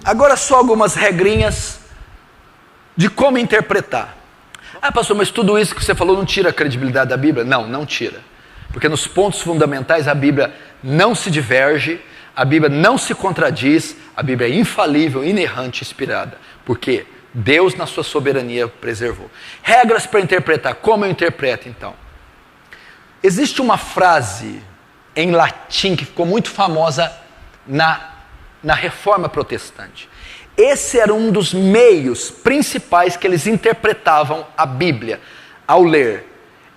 Agora só algumas regrinhas de como interpretar. Ah, pastor, mas tudo isso que você falou não tira a credibilidade da Bíblia? Não, não tira. Porque nos pontos fundamentais a Bíblia não se diverge, a Bíblia não se contradiz, a Bíblia é infalível, inerrante, inspirada. Porque Deus na sua soberania preservou. Regras para interpretar. Como eu interpreto então? Existe uma frase em latim que ficou muito famosa na Reforma Protestante. Esse era um dos meios principais que eles interpretavam a Bíblia ao ler.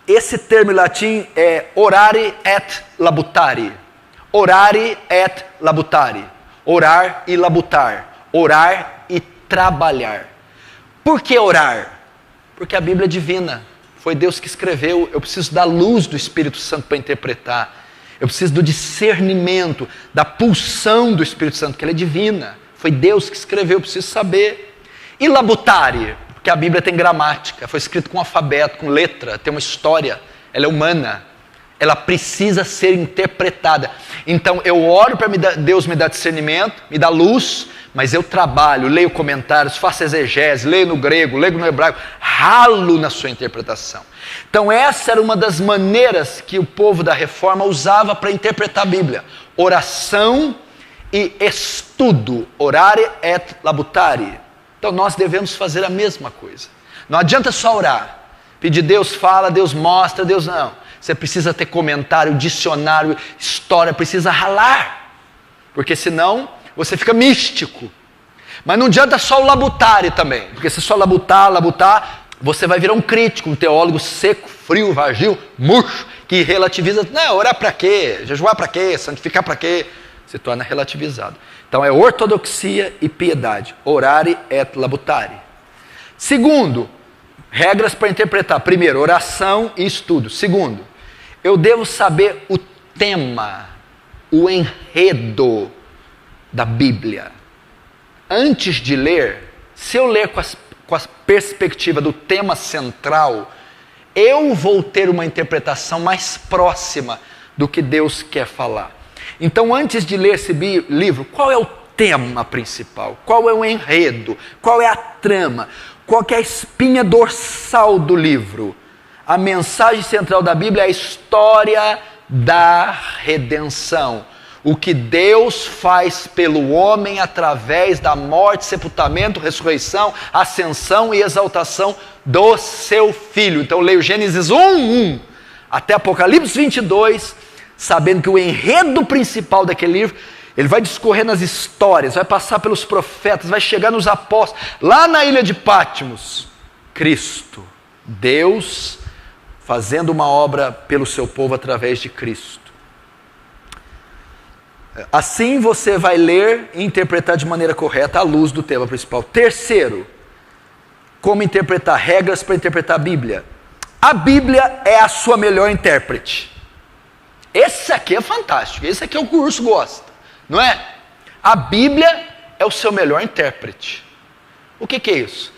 Esse termo em latim é orare et labutare. Orare et labutare. Orar e labutar. Orar e trabalhar. Por que orar? Porque a Bíblia é divina. Foi Deus que escreveu. Eu preciso da luz do Espírito Santo para interpretar. Eu preciso do discernimento, da pulsão do Espírito Santo, que ela é divina. Foi Deus que escreveu, eu preciso saber. E labutare, porque a Bíblia tem gramática, foi escrito com alfabeto, com letra, tem uma história, ela é humana. Ela precisa ser interpretada. Então eu oro para Deus me dar discernimento, me dar luz, mas eu trabalho, leio comentários, faço exegese, leio no grego, leio no hebraico, ralo na sua interpretação. Então essa era uma das maneiras que o povo da Reforma usava para interpretar a Bíblia. Oração e estudo, orare et labutare. Então nós devemos fazer a mesma coisa. Não adianta só orar, pedir Deus fala, Deus mostra, Deus não. Você precisa ter comentário, dicionário, história, precisa ralar. Porque senão você fica místico. Mas não adianta só o labutare também. Porque se só labutar, você vai virar um crítico, um teólogo seco, frio, vazio, murcho, que relativiza. Não, orar para quê? Jejuar para quê? Santificar para quê? Se torna relativizado. Então é ortodoxia e piedade. Orare et labutare. Segundo, regras para interpretar. Primeiro, oração e estudo. Segundo, eu devo saber o tema, o enredo da Bíblia. Antes de ler, se eu ler com a perspectiva do tema central, eu vou ter uma interpretação mais próxima do que Deus quer falar. Então, antes de ler esse livro, qual é o tema principal? Qual é o enredo? Qual é a trama? Qual que é a espinha dorsal do livro? A mensagem central da Bíblia é a história da redenção. O que Deus faz pelo homem através da morte, sepultamento, ressurreição, ascensão e exaltação do seu Filho. Então eu leio Gênesis 1 até Apocalipse 22, sabendo que o enredo principal daquele livro, ele vai discorrer nas histórias, vai passar pelos profetas, vai chegar nos apóstolos, lá na ilha de Patmos, Cristo, Deus fazendo uma obra pelo seu povo através de Cristo. Assim você vai ler e interpretar de maneira correta à luz do tema principal. Terceiro, como interpretar, regras para interpretar a Bíblia. A Bíblia é a sua melhor intérprete. Esse aqui é fantástico, esse aqui é o que o urso gosta, não é? A Bíblia é o seu melhor intérprete. O que é isso?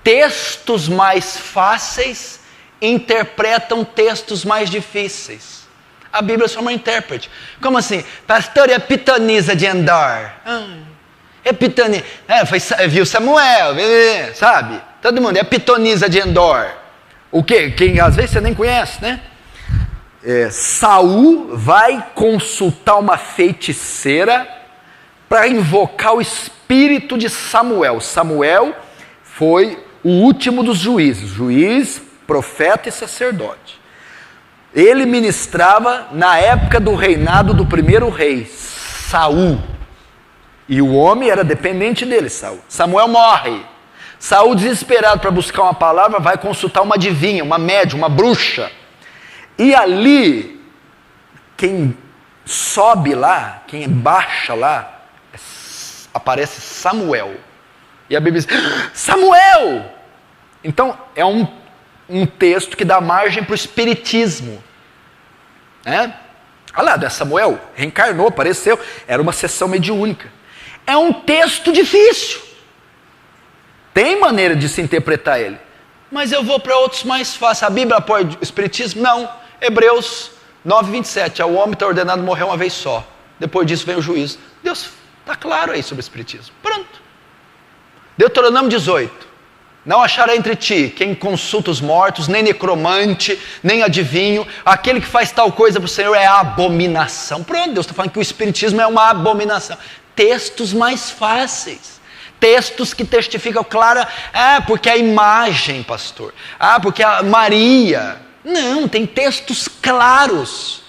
Textos mais fáceis interpretam textos mais difíceis. A Bíblia é só uma intérprete. Como assim? Pastor, é a pitonisa de Endor. É pitonisa. Viu Samuel, sabe? Todo mundo, é a pitonisa de Endor. O quê? Quem às vezes você nem conhece, né? Saul vai consultar uma feiticeira para invocar o espírito de Samuel. Samuel foi o último dos juízes. Juiz, profeta e sacerdote. Ele ministrava na época do reinado do primeiro rei, Saul. E o homem era dependente dele, Saul. Samuel morre. Saul, desesperado para buscar uma palavra, vai consultar uma adivinha, uma médium, uma bruxa. E ali, quem sobe lá, quem baixa lá, aparece Samuel. E a Bíblia diz, Samuel! Então, é um texto que dá margem para o espiritismo. Olha lá, Samuel reencarnou, apareceu, era uma sessão mediúnica. É um texto difícil. Tem maneira de se interpretar ele. Mas eu vou para outros mais fáceis. A Bíblia apoia o espiritismo? Não. Hebreus 9:27. O homem está ordenado morrer uma vez só. Depois disso vem o juízo. Deus Está claro aí sobre o Espiritismo. Pronto. Deuteronômio 18. Não achará entre ti quem consulta os mortos, nem necromante, nem adivinho. Aquele que faz tal coisa para o Senhor é abominação. Pronto, Deus está falando que o Espiritismo é uma abominação. Textos mais fáceis. Textos que testificam clara. Porque a imagem, pastor. Porque a Maria. Não, tem textos claros.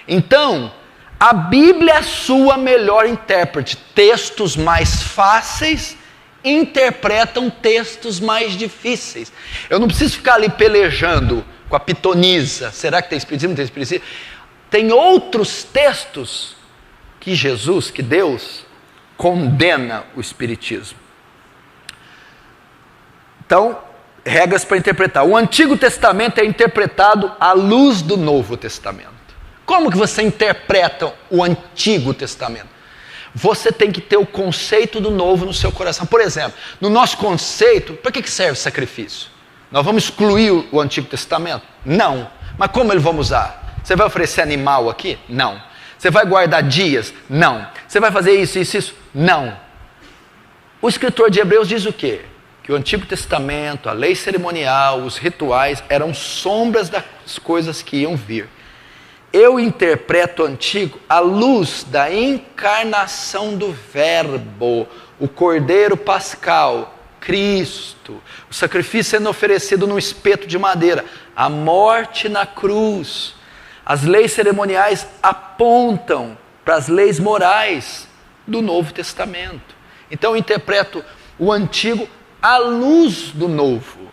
Então, a Bíblia é a sua melhor intérprete. Textos mais fáceis interpretam textos mais difíceis. Eu não preciso ficar ali pelejando com a pitonisa. Será que tem espiritismo? Não tem espiritismo? Tem outros textos que Jesus, que Deus, condena o espiritismo. Então, regras para interpretar. O Antigo Testamento é interpretado à luz do Novo Testamento. Como que você interpreta o Antigo Testamento? Você tem que ter o conceito do novo no seu coração. Por exemplo, no nosso conceito, para que serve sacrifício? Nós vamos excluir o Antigo Testamento? Não. Mas como ele vamos usar? Você vai oferecer animal aqui? Não. Você vai guardar dias? Não. Você vai fazer isso, isso, isso? Não. O escritor de Hebreus diz o quê? Que o Antigo Testamento, a lei cerimonial, os rituais eram sombras das coisas que iam vir. Eu interpreto o Antigo à luz da encarnação do Verbo, o Cordeiro Pascal, Cristo, o sacrifício sendo oferecido num espeto de madeira, a morte na cruz. As leis cerimoniais apontam para as leis morais do Novo Testamento. Então eu interpreto o Antigo à luz do Novo,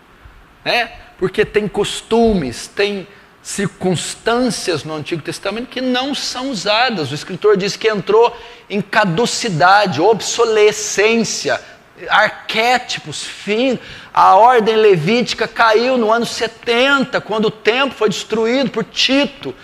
né? Porque tem costumes, tem circunstâncias no Antigo Testamento que não são usadas. O escritor diz que entrou em caducidade, obsolescência, arquétipos, fim. A ordem levítica caiu no ano 70, quando o templo foi destruído por Tito,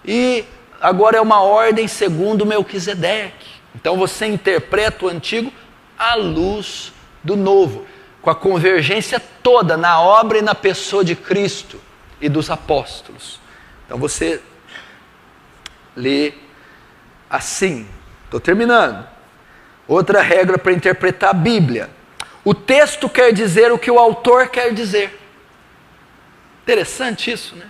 e agora é uma ordem segundo Melquisedeque. Então você interpreta o Antigo à luz do Novo, com a convergência toda na obra e na pessoa de Cristo e dos apóstolos. Então você lê assim. Estou terminando. Outra regra para interpretar a Bíblia: o texto quer dizer o que o autor quer dizer. Interessante isso, né?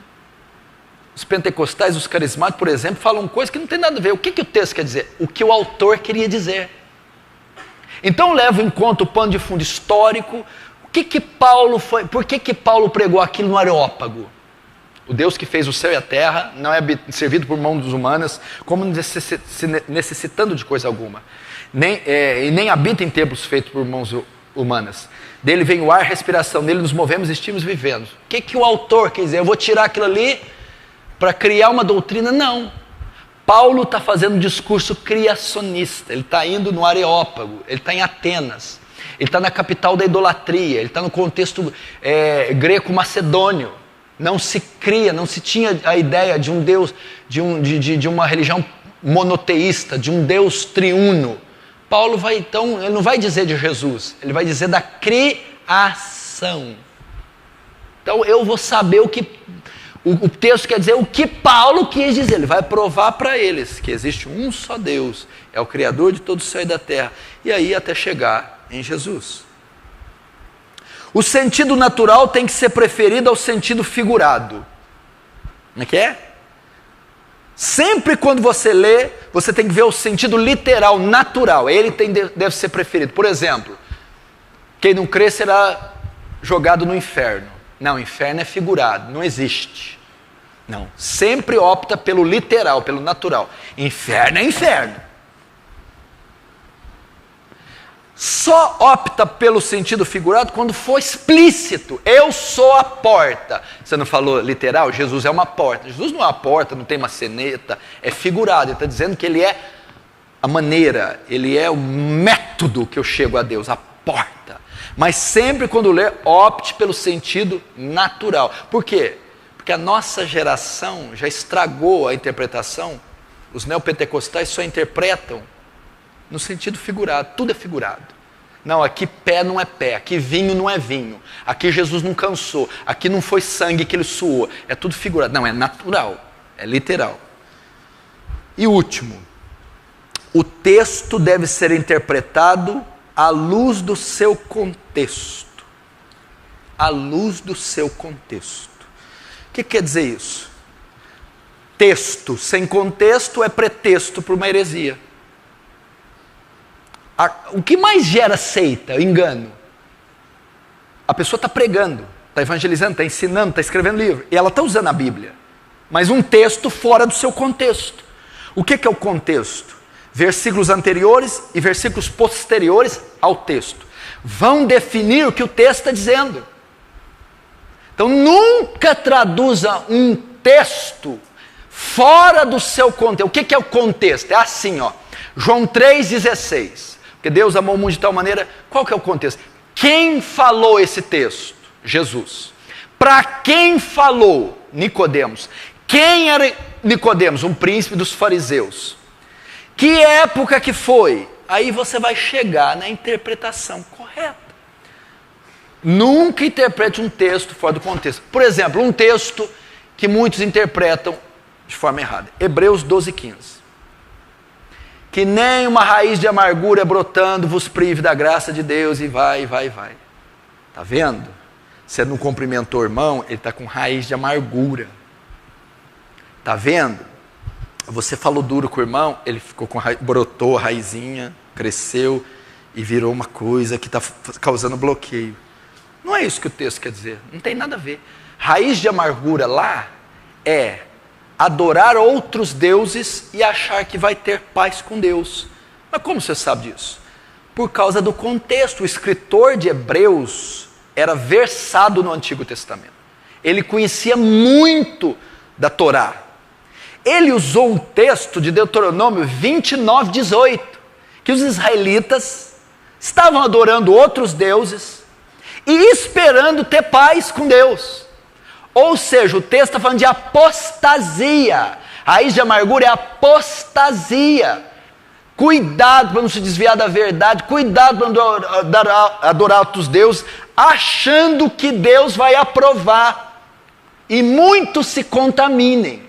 Os pentecostais, os carismáticos, por exemplo, falam coisas que não tem nada a ver. O que o texto quer dizer? O que o autor queria dizer. Então levo em conta o pano de fundo histórico. Por que Paulo pregou aquilo no Areópago? O Deus que fez o céu e a terra não é servido por mãos humanas, como necessitando de coisa alguma. E nem habita em templos feitos por mãos humanas. Dele vem o ar, respiração, nele nos movemos, estimos vivendo. O que o autor quer dizer? Eu vou tirar aquilo ali para criar uma doutrina? Não. Paulo está fazendo um discurso criacionista. Ele está indo no Areópago, ele está em Atenas, ele está na capital da idolatria, ele está no contexto greco-macedônio. Não se cria, não se tinha a ideia de um Deus, de uma religião monoteísta, de um Deus triuno. Paulo vai então, ele não vai dizer de Jesus, ele vai dizer da criação. Então eu vou saber o que o texto quer dizer, o que Paulo quis dizer. Ele vai provar para eles que existe um só Deus, é o Criador de todo o céu e da terra, e aí até chegar em Jesus. O sentido natural tem que ser preferido ao sentido figurado. Como é que é? Sempre quando você lê, você tem que ver o sentido literal, natural. Ele deve ser preferido. Por exemplo, quem não crê será jogado no inferno. Não, o inferno é figurado, não existe. Não, sempre opta pelo literal, pelo natural. Inferno é inferno. Só opta pelo sentido figurado quando for explícito. Eu sou a porta. Você não falou literal? Jesus é uma porta. Jesus não é uma porta, não tem maçaneta. É figurado. Ele está dizendo que ele é a maneira, ele é o método que eu chego a Deus, a porta. Mas sempre quando ler, opte pelo sentido natural. Por quê? Porque a nossa geração já estragou a interpretação. Os neopentecostais só interpretam no sentido figurado, tudo é figurado. Não, aqui pé não é pé, aqui vinho não é vinho, aqui Jesus não cansou, aqui não foi sangue que ele suou, é tudo figurado. Não, é natural, é literal. E último, o texto deve ser interpretado à luz do seu contexto. À luz do seu contexto. O que quer dizer isso? Texto sem contexto é pretexto para uma heresia. O que mais gera seita, engano? A pessoa está pregando, está evangelizando, está ensinando, está escrevendo livro, e ela está usando a Bíblia, mas um texto fora do seu contexto. O que é o contexto? Versículos anteriores e versículos posteriores ao texto vão definir o que o texto está dizendo. Então nunca traduza um texto fora do seu contexto. O que é o contexto? É assim, ó. João 3,16. Porque Deus amou o mundo de tal maneira. Qual que é o contexto? Quem falou esse texto? Jesus. Para quem falou? Nicodemos. Quem era Nicodemos? Um príncipe dos fariseus. Que época que foi? Aí você vai chegar na interpretação correta. Nunca interprete um texto fora do contexto. Por exemplo, um texto que muitos interpretam de forma errada. Hebreus 12,15. Que nem uma raiz de amargura brotando vos prive da graça de Deus, e vai. Está vendo? Você não cumprimentou o irmão, ele está com raiz de amargura. Está vendo? Você falou duro com o irmão, ele ficou com brotou a raizinha, cresceu e virou uma coisa que está causando bloqueio. Não é isso que o texto quer dizer, não tem nada a ver. Raiz de amargura lá é adorar outros deuses e achar que vai ter paz com Deus. Mas como você sabe disso? Por causa do contexto. O escritor de Hebreus era versado no Antigo Testamento. Ele conhecia muito da Torá. Ele usou um texto de Deuteronômio 29:18, que os israelitas estavam adorando outros deuses e esperando ter paz com Deus. Ou seja, o texto está falando de apostasia. Raiz de amargura é apostasia. Cuidado para não se desviar da verdade. Cuidado para não adorar outros deuses, achando que Deus vai aprovar. E muitos se contaminem.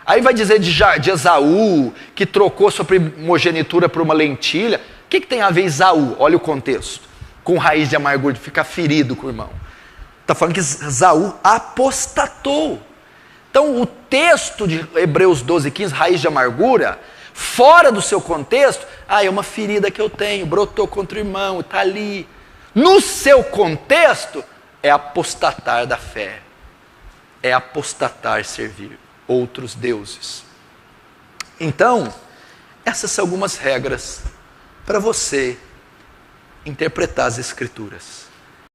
Aí vai dizer de Esaú, que trocou sua primogenitura por uma lentilha. O que tem a ver Esaú? Olha o contexto. Com raiz de amargura, de ficar ferido com o irmão. Está falando que Esaú apostatou. Então o texto de Hebreus 12,15, raiz de amargura, fora do seu contexto, é uma ferida que eu tenho, brotou contra o irmão, está ali. No seu contexto, é apostatar da fé. É apostatar servir outros deuses. Então, essas são algumas regras para você interpretar as Escrituras.